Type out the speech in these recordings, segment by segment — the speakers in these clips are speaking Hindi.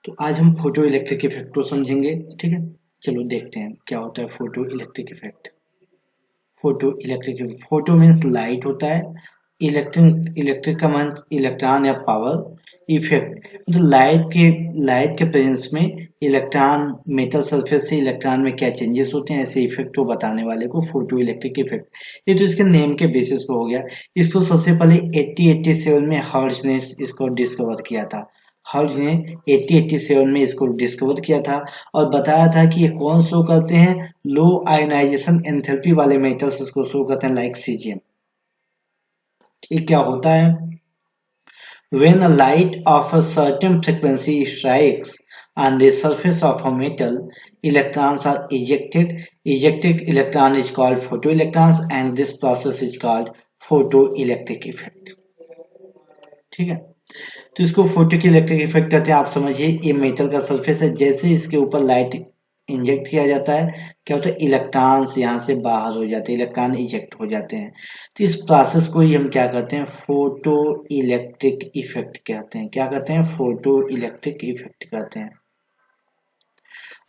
तो आज हम फोटो इलेक्ट्रिक इफेक्ट को समझेंगे। ठीक है, चलो देखते हैं क्या होता है photo electric effect. Photo means light होता है। इलेक्ट्रिक का मीन्स इलेक्ट्रॉन या पावर। इफेक्ट मतलब लाइट के प्रेजेंस में इलेक्ट्रॉन मेटल सरफेस से इलेक्ट्रॉन में क्या चेंजेस होते हैं, ऐसे इफेक्ट को बताने वाले को फोटो इलेक्ट्रिक इफेक्ट। ये तो इसके नेम के बेसिस पे हो गया। इसको सबसे पहले 1887 में हर्ट्ज ने इसको डिस्कवर किया था। हर्ट्ज ने 1887 में इसको डिस्कवर किया था और बताया था कि ये कौन शो करते हैं, लो आयोनाइजेशन एंथैल्पी वाले मेटल्स इसको शो करते हैं, लाइक सीजियम। ये क्या होता है? When a light of a certain frequency strikes on the surface of a metal, electrons are ejected. Ejected electron is called photoelectrons and this process is called photoelectric effect. ठीक है, तो इसको फोटो की इलेक्ट्रिक इफेक्ट कहते हैं। आप समझिए ये मेटल का सरफेस है, जैसे इसके ऊपर लाइट इंजेक्ट किया जाता है क्या होता है, इलेक्ट्रॉन्स यहाँ से बाहर हो जाते हैं, इलेक्ट्रॉन इजेक्ट हो जाते हैं। तो इस प्रोसेस को ही हम क्या कहते हैं, फोटो इलेक्ट्रिक इफेक्ट कहते हैं। क्या कहते हैं? फोटो इलेक्ट्रिक इफेक्ट कहते हैं।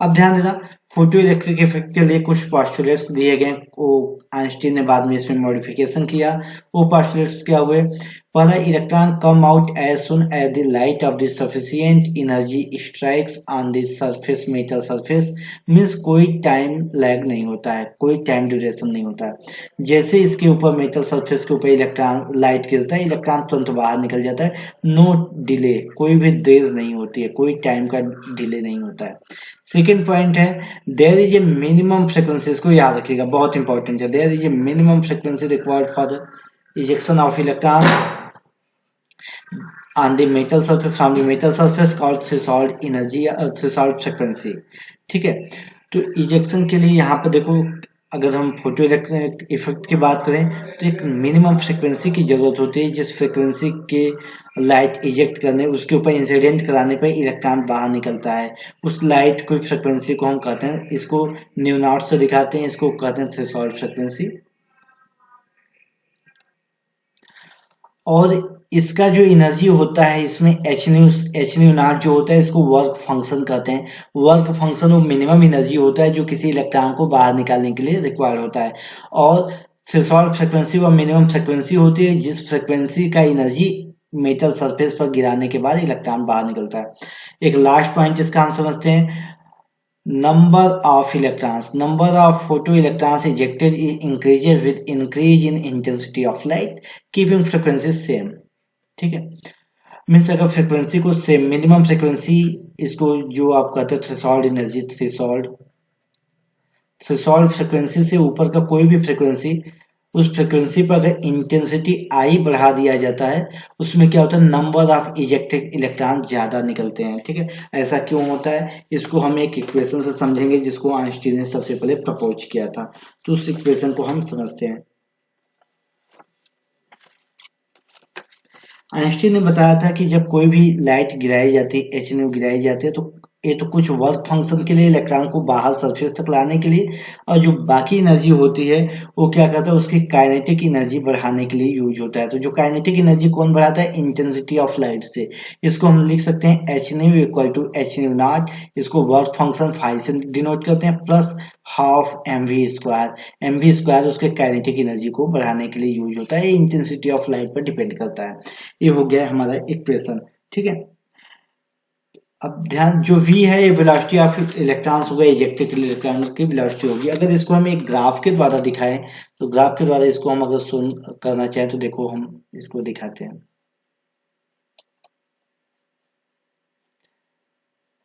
अब ध्यान देना, फोटो इलेक्ट्रिक इफेक्ट के लिए कुछ पोस्टुलेट्स दिए गए, वो आइंस्टीन ने बाद में इसमें मॉडिफिकेशन किया। वो पोस्टुलेट्स क्या हुए? पहला, electron come out as soon as the light of the sufficient energy strikes on the surface metal surface. Means कोई टाइम लैग नहीं होता है, कोई टाइम ड्यूरेशन नहीं होता है। जैसे इसके ऊपर मेटल सरफेस के ऊपर इलेक्ट्रॉन लाइट गिरता है, इलेक्ट्रॉन तुरंत बाहर निकल जाता है। नो डिले, कोई भी देर नहीं होती है, कोई टाइम का डिले नहीं होता है। सेकेंड पॉइंट है, there is a minimum frequency. इसको याद रखिएगा, बहुत इंपॉर्टेंट है। There is a minimum frequency required for the ejection of electrons on the metal surface from the metal surface called threshold energy threshold frequency। ठीक है, तो इजेक्शन के लिए यहाँ पर देखो, अगर हम फोटो इलेक्ट्रिक इफेक्ट की बात करें तो एक मिनिमम फ्रीक्वेंसी की जरूरत होती है, जिस फ्रीक्वेंसी के लाइट इजेक्ट करने उसके ऊपर इंसिडेंट कराने पर इलेक्ट्रॉन बाहर निकलता है। उस लाइट को फ्रीक्वेंसी को हम कहते हैं, इसको न्यू नॉट से दिखाते हैं, इसको कहते हैं थ्रेशोल्ड फ्रीक्वेंसी। और इसका जो एनर्जी होता है, इसमें एच न्यू नॉट जो होता है, इसको वर्क फंक्शन कहते हैं। वर्क फंक्शन वो मिनिमम एनर्जी होता है जो किसी इलेक्ट्रॉन को बाहर निकालने के लिए रिक्वायर्ड होता है। और थ्रेशोल्ड फ्रीक्वेंसी वो मिनिमम फ्रीक्वेंसी होती है जिस फ्रीक्वेंसी का एनर्जी मेटल सरफेस पर गिराने के बाद इलेक्ट्रॉन बाहर निकलता है। एक लास्ट पॉइंट इसका हम समझते हैं, number of photoelectrons ejected increases with increase in intensity of light, keeping frequency same। ठीक है, मीन्स अगर फ्रीक्वेंसी को सेम, मिनिमम फ्रीक्वेंसी, इसको जो आप कहते हैं थ्रेशोल्ड एनर्जी, थ्रेशोल्ड फ्रीक्वेंसी से ऊपर का कोई भी फ्रीक्वेंसी, उस फ्रीक्वेंसी पर अगर इंटेंसिटी आई बढ़ा दिया जाता है, उसमें क्या होता है, नंबर ऑफ इजेक्टेड इलेक्ट्रॉन ज्यादा निकलते हैं। ठीक है, ऐसा क्यों होता है, इसको हम एक इक्वेशन से समझेंगे जिसको आइंस्टीन ने सबसे पहले प्रपोज किया था। तो उस इक्वेशन को हम समझते हैं। आइंस्टीन ने बताया था कि जब कोई भी लाइट गिराई जाती है, एच न्यू गिराई जाती है, तो ये तो कुछ वर्क फंक्शन के लिए, इलेक्ट्रॉन को बाहर सरफेस तक लाने के लिए, और जो बाकी एनर्जी होती है वो क्या करता है, उसकी काइनेटिक एनर्जी बढ़ाने के लिए यूज होता है। तो जो काइनेटिक एनर्जी कौन बढ़ाता है, इंटेंसिटी ऑफ लाइट से। इसको हम लिख सकते हैं h nu equal to H nu not, इसको वर्क फंक्शन फाई से डिनोट करते हैं, plus half m v square. M v square उसके काइनेटिक एनर्जी को बढ़ाने के लिए यूज होता है, इंटेंसिटी ऑफ लाइट पर डिपेंड करता है। ये हो गया हमारा इक्वेशन। ठीक है, अब ध्यान, जो v है ये वेलोसिटी ऑफ इलेक्ट्रॉन्स होगा, इजेक्टेड इलेक्ट्रॉन की वेलोसिटी होगी। अगर इसको हम एक ग्राफ के द्वारा दिखाएं, तो ग्राफ के द्वारा इसको हम अगर सुन करना चाहें तो देखो हम इसको दिखाते हैं।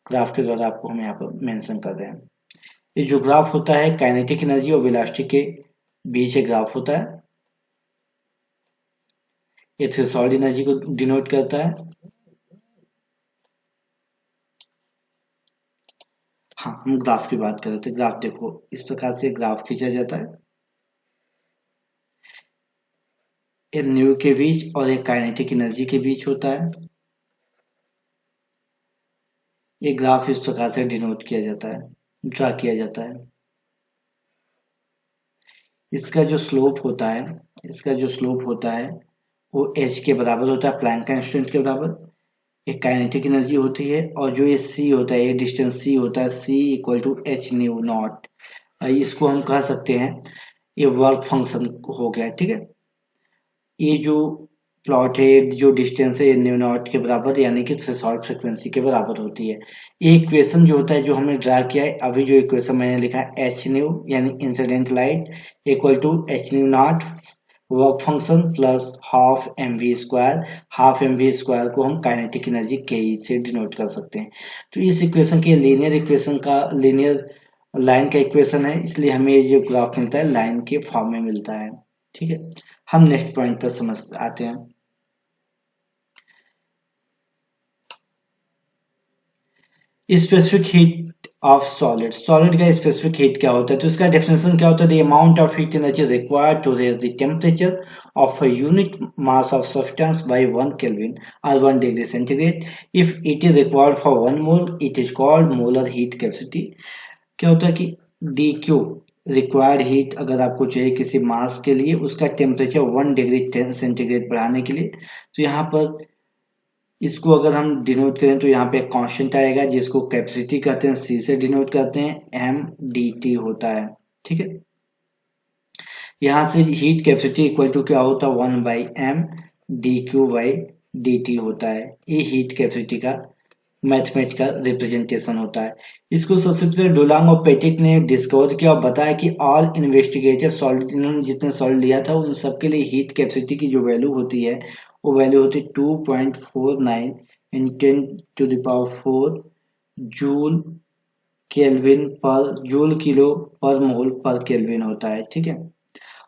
ग्राफ के द्वारा आपको हम यहाँ पर मेंशन कर रहे हैं। ये जो ग्राफ होता है, काइनेटिक एनर्जी और वेलोसिटी के बीच एक ग्राफ होता है। ये थ्रेशोल्ड एनर्जी को डिनोट करता है। हाँ, हम ग्राफ की बात कर रहे थे। ग्राफ देखो, इस प्रकार से ग्राफ खींचा जाता है, एक न्यू के बीच और एक काइनेटिक एनर्जी के बीच होता है। ये ग्राफ इस प्रकार से डिनोट किया जाता है, ड्रा किया जाता है। इसका जो स्लोप होता है, इसका जो स्लोप होता है वो एच के बराबर होता है, प्लैंक कांस्टेंट के बराबर। एक काइनेटिक एनर्जी होती है, और जो ये सी होता है, ये डिस्टेंस सी होता है, C equal to H nu not, इसको हम कह सकते हैं ये वर्क फंक्शन हो गया। ठीक है, ये जो प्लॉट है, जो डिस्टेंस है, ये न्यू नॉट के बराबर यानी कि थ्रेशोल्ड फ्रीक्वेंसी के बराबर होती है। ये इक्वेशन जो होता है जो हमने ड्रा किया है अभी, जो इक्वेशन मैंने लिखा है एच न्यू यानी incident light equal to H nu not work function plus half m v square. Half m v square को हम काइनेटिक एनर्जी के से डिनोट कर सकते हैं। तो इस इक्वेशन के लीनियर इक्वेशन का, लीनियर लाइन का इक्वेशन है, इसलिए हमें ये जो ग्राफ मिलता है लाइन के फॉर्म में मिलता है। ठीक है, हम नेक्स्ट पॉइंट पर समझ आते हैं। Specific heat of solid, solid का स्पेसिफिक हीट क्या होता है, तो इसका डेफिनेशन क्या होता है, the amount of heat energy required to raise the temperature of a unit mass of substance by 1 kelvin और 1 degree centigrade if it is required for 1 mole it is called molar heat capacity. क्या होता है कि डी क्यू रिक्वायर्ड हीट अगर आपको चाहिए किसी मास के लिए, उसका टेम्परेचर 1 डिग्री सेंटीग्रेड बढ़ाने के लिए, तो यहाँ पर इसको अगर हम डिनोट करें तो यहाँ पे एक कांस्टेंट आएगा जिसको कैपेसिटी कहते हैं, सी से डिनोट करते हैं, एम डी टी होता है। ठीक है, यहाँ से हीट कैपेसिटी इक्वल टू क्या होता है, 1/m D Q by D T होता है। ये हीट कैपेसिटी का मैथमेटिकल रिप्रेजेंटेशन होता है। इसको सबसे पहले डुलांग और पेटिट ने डिस्कवर किया और बताया कि ऑल इन्वेस्टिगेटेड सॉल्ट, इन्होंने जितने सॉल्ट लिया था उन सबके लिए हीट कैपेसिटी की जो वैल्यू होती है वो वैल्यू होती है 2.49 इन 10⁴ जूल केल्विन पर, जूल किलो पर मोल पर केल्विन होता है। ठीक है,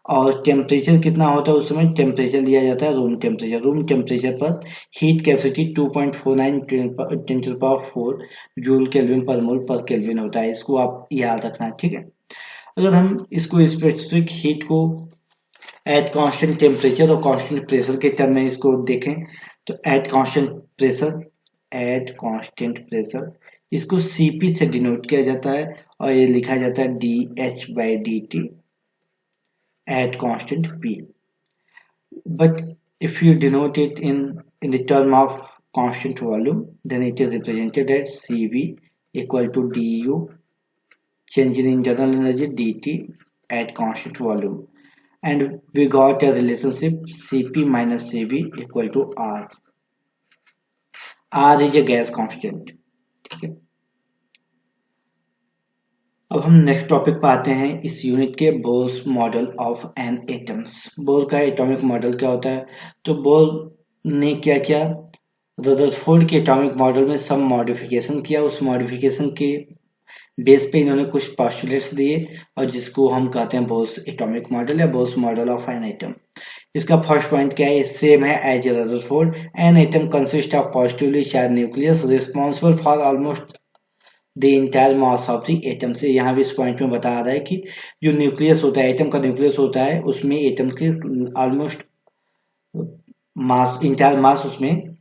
और टेम्परेचर कितना होता है उस समय, टेम्परेचर लिया जाता है रूम टेम्परेचर। रूम टेम्परेचर पर हीट कैपेसिटी 2.49 10⁴ जूल केल्विन पर मोल पर केल्विन होता है। इसको आप याद रखना। ठीक है, अगर हम इसको स्पेसिफिक हीट को एट कांस्टेंट टेम्परेचर और कांस्टेंट प्रेशर के टर्म में इसको देखें, तो at constant pressure, at constant pressure इसको सीपी से डिनोट किया जाता है और ये लिखा जाता है D H by D T at constant p. But if you denote it in the term of constant volume, then it is represented as Cv equal to du, change in internal energy dt at constant volume. And we got a relationship Cp minus Cv equal to R. R is a gas constant. ठीक है, अब हम नेक्स्ट टॉपिक पर आते हैं इस यूनिट के, Bohr's model of an atoms. Bohr का एटॉमिक मॉडल क्या होता है, तो बोर ने क्या किया, रदरफोर्ड के एटॉमिक मॉडल में सब मॉडिफिकेशन किया। उस मॉडिफिकेशन के बेस पे इन्होंने कुछ पोस्टुलेट्स दिए और जिसको हम कहते हैं बोर्स एटॉमिक मॉडल या Bohr's model of an atom. इसका फर्स्ट पॉइंट क्या है, सेम है as Rutherford. An atom consist of positively charge nucleus responsible for almost the entire mass of the atom. से यहाँ भी इस पॉइंट में बता रहा है कि जो न्यूक्लियस होता है, एटम का न्यूक्लियस होता है, उसमें एटम के ऑलमोस्ट मास, इंटायर मास उसमें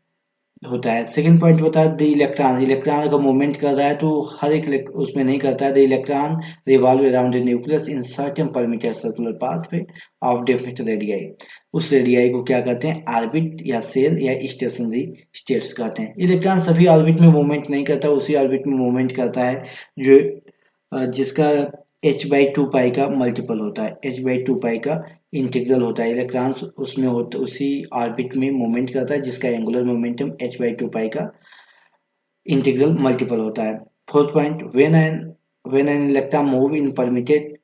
होता है। सेकंड पॉइंट बता है द इलेक्ट्रॉन, इलेक्ट्रॉन अगर मूवमेंट कर रहा है तो हर एक उसमें नहीं करता है। The electron revolve around the nucleus in certain perimeter circular pathway of definite radii. उस रेडियाई को क्या कहते हैं, ऑर्बिट या सेल या स्टेशनरी स्टेट्स कहते हैं। इलेक्ट्रॉन सभी ऑर्बिट में मूवमेंट नहीं करता, उसी ऑर्बिट में मूवमेंट करता है जो जिसका h/2 का मल्टीपल होता है, h/2 का इंटीग्रल होता है। इलेक्ट्रॉन उसमें होता, उसी ऑर्बिट में मूवमेंट करता है जिसका एंगुलर मोमेंटम h/2 का इंटीग्रल मल्टीपल होता है। Fourth point, when an electron move in permitted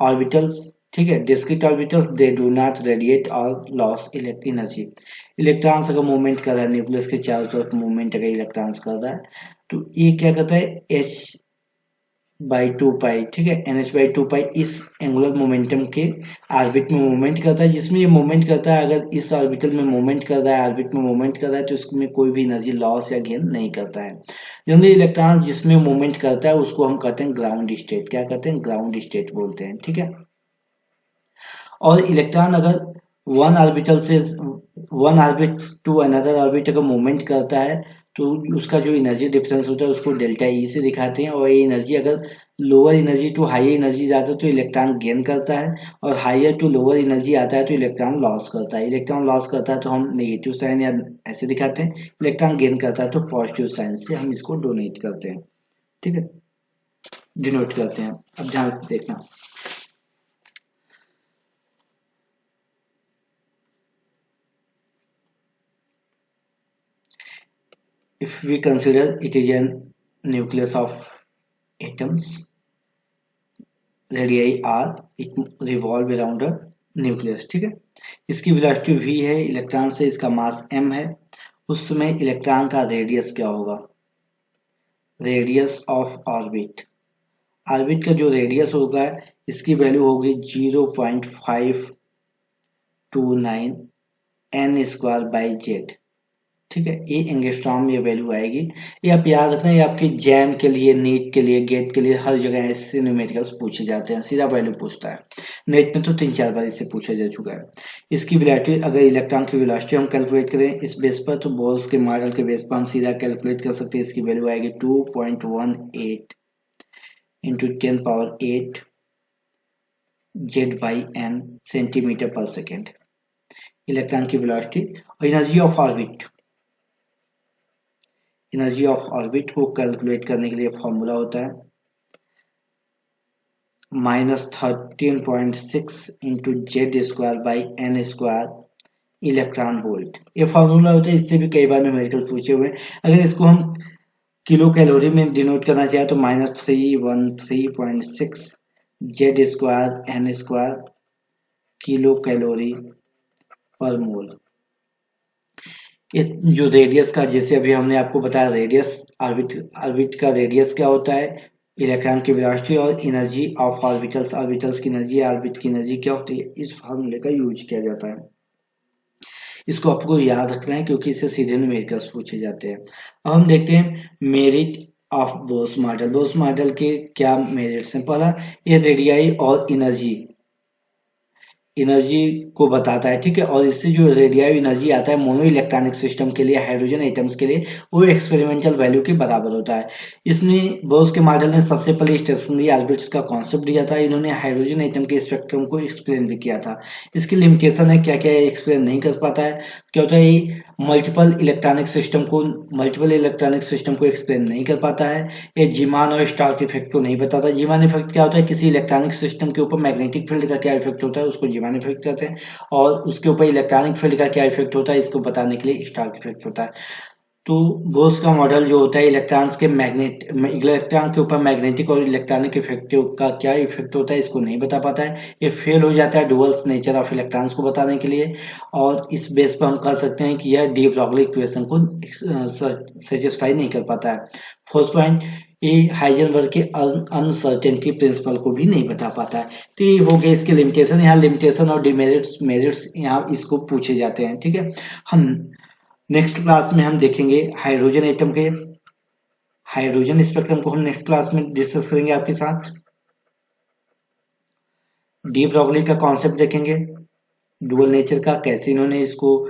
orbitals, ठीक है, discrete orbitals, they do not radiate और लॉस इलेक्ट्रिक एनर्जी। इलेक्ट्रॉन्स अगर मूवमेंट कर रहा है, न्यूक्लियस के चारों तरफ मूवमेंट अगर इलेक्ट्रॉन्स कर रहा है तो ये क्या करता है, h/2, ठीक है, nh/2 इस एंगुलर मोमेंटम के ऑर्बिट में मूवमेंट करता है। जिसमें ये मूवमेंट करता है, अगर इस ऑर्बिटल में मूवमेंट कर रहा है, ऑर्बिट में मूवमेंट कर रहा है, तो इसमें कोई भी एनर्जी लॉस या गेन नहीं करता है। जनरली इलेक्ट्रॉन जिसमें मूवमेंट करता है उसको हम कहते हैं ग्राउंड स्टेट। क्या कहते हैं, ग्राउंड स्टेट बोलते हैं। ठीक है, और इलेक्ट्रॉन अगर वन ऑर्बिटल से one orbit to another orbit अगर मूवमेंट करता है तो उसका जो एनर्जी डिफरेंस होता है उसको डेल्टा ई से दिखाते हैं। और ये एनर्जी अगर lower energy to high energy जाता है तो इलेक्ट्रॉन गेन करता है, और हाइयर टू लोअर एनर्जी आता है तो इलेक्ट्रॉन लॉस करता है। इलेक्ट्रॉन लॉस करता है तो हम नेगेटिव साइन या ऐसे दिखाते हैं, इलेक्ट्रॉन गेन करता है तो पॉजिटिव साइन से हम इसको डोनेट करते हैं, ठीक है, डिनोट करते हैं। अब ध्यान से देखना, if we consider it is a nucleus of atoms, radii r, it revolve around a nucleus, ठीक है। इसकी वेलोसिटी v है, इलेक्ट्रॉन से इसका मास m है, उस समय इलेक्ट्रॉन का रेडियस क्या होगा, रेडियस ऑफ ऑर्बिट, ऑर्बिट का जो रेडियस होगा इसकी वैल्यू होगी 0.529 n स्क्वायर बाई जेड, ठीक है, ये एंगस्ट्रॉम ये वैल्यू आएगी। ये आप याद रखना, ये आपके जैम के लिए, नीट के लिए, गेट के लिए हर जगह ऐसे न्यूमेरिकल्स पूछे जाते हैं, सीधा वैल्यू पूछता है। नेट में तो 3-4 बार इससे पूछा जा चुका है। इसकी वेलोसिटी, अगर इलेक्ट्रॉन की वेलोसिटी हम कैलकुलेट करें इस बेस पर, तो बोर्स के मॉडल के बेस पर हम सीधा कैलकुलेट कर सकते हैं। इसकी वैल्यू आएगी 2.18 इंटू 10⁸ Z/n सेंटीमीटर पर सेकेंड, इलेक्ट्रॉन की वेलोसिटी। और energy of orbit, energy of orbit को कैलकुलेट करने के लिए फॉर्मूला होता है -13.6 into Z square by n square electron volt, ये फॉर्मूला होता है। इससे भी कई बार न्यूमेरिकल पूछे हुए हैं। अगर इसको हम किलो कैलोरी में डिनोट करना चाहे तो -313.6 Z square n square kilo calorie पर मोल। जो रेडियस का, जैसे अभी हमने आपको बताया, रेडियस ऑर्बिट का रेडियस क्या होता है, इलेक्ट्रॉन की वेलोसिटी, और एनर्जी ऑफ ऑर्बिटल्स, ऑर्बिटल्स की एनर्जी, ऑर्बिट की एनर्जी क्या होती है, इस फार्मूले का यूज किया जाता है। इसको आपको याद रखना है क्योंकि इससे सीधे न्यूमेरिकल्स पूछे जाते हैं। अब हम देखते हैं merit of Bose model. Bose model के क्या मेरिट्स हैं। पहला, ये रेडियाई और एनर्जी को बताता है, ठीक है, और इससे जो रेडियाई एनर्जी आता है मोनो इलेक्ट्रॉनिक सिस्टम के लिए, हाइड्रोजन एटम्स के लिए, वो एक्सपेरिमेंटल वैल्यू के बराबर होता है। इसमें बोस के मॉडल ने सबसे पहले स्टेशनरी ऑर्बिट्स का कॉन्सेप्ट दिया था। इन्होंने हाइड्रोजन एटम के स्पेक्ट्रम को एक्सप्लेन भी किया था। इसकी लिमिटेशन है, क्या क्या एक्सप्लेन नहीं कर पाता है, क्या होता है, मल्टीपल इलेक्ट्रॉनिक सिस्टम को एक्सप्लेन नहीं कर पाता है। ये जीमान और स्टार्क इफेक्ट को नहीं बताता। जीमान इफेक्ट क्या होता है, किसी इलेक्ट्रॉनिक सिस्टम के ऊपर मैग्नेटिक फील्ड का क्या इफेक्ट होता है, उसको जीमान इफेक्ट कहते हैं, और उसके ऊपर इलेक्ट्रॉनिक फील्ड का क्या इफेक्ट होता है, इसको बताने के लिए स्टार्क इफेक्ट होता है। तो बोस का मॉडल जो होता है, इलेक्ट्रॉन के ऊपर मैग्नेटिक और इलेक्ट्रॉनिक इफेक्ट का क्या इफेक्ट होता है, इसको नहीं बता पाता है। ये फेल हो जाता है डुअल्स नेचर ऑफ इलेक्ट्रॉन्स को बताने के लिए, और इस बेस पर हम कह सकते हैं कि यह डी ब्रॉगली इक्वेशन को सेटिस्फाई नहीं कर पाता है। फोर्थ पॉइंट, ये हाइजेनबर्ग के अनसर्टेनिटी प्रिंसिपल को भी नहीं बता पाता है। तो ये हो गया इसके लिमिटेशन। यहाँ लिमिटेशन और डिमेरिट्स मेरिट्स यहाँ इसको पूछे जाते हैं, ठीक है। हम नेक्स्ट क्लास में हम देखेंगे हाइड्रोजन एटम के हाइड्रोजन स्पेक्ट्रम को हम नेक्स्ट क्लास में डिस्कस करेंगे आपके साथ। डी ब्रॉगली का कॉन्सेप्ट देखेंगे, डुअल नेचर का, कैसे इन्होंने इसको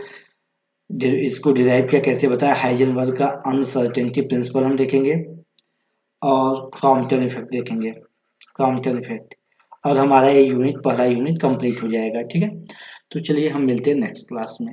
डिराइव किया, कैसे बताया। हाइजेनबर्ग का अनसर्टेनिटी प्रिंसिपल हम देखेंगे, और क्रॉम्पटन इफेक्ट देखेंगे, क्रॉम्पटन इफेक्ट, और हमारा ये यूनिट, पहला यूनिट कंप्लीट हो जाएगा, ठीक है। तो चलिए हम मिलते हैं नेक्स्ट क्लास में।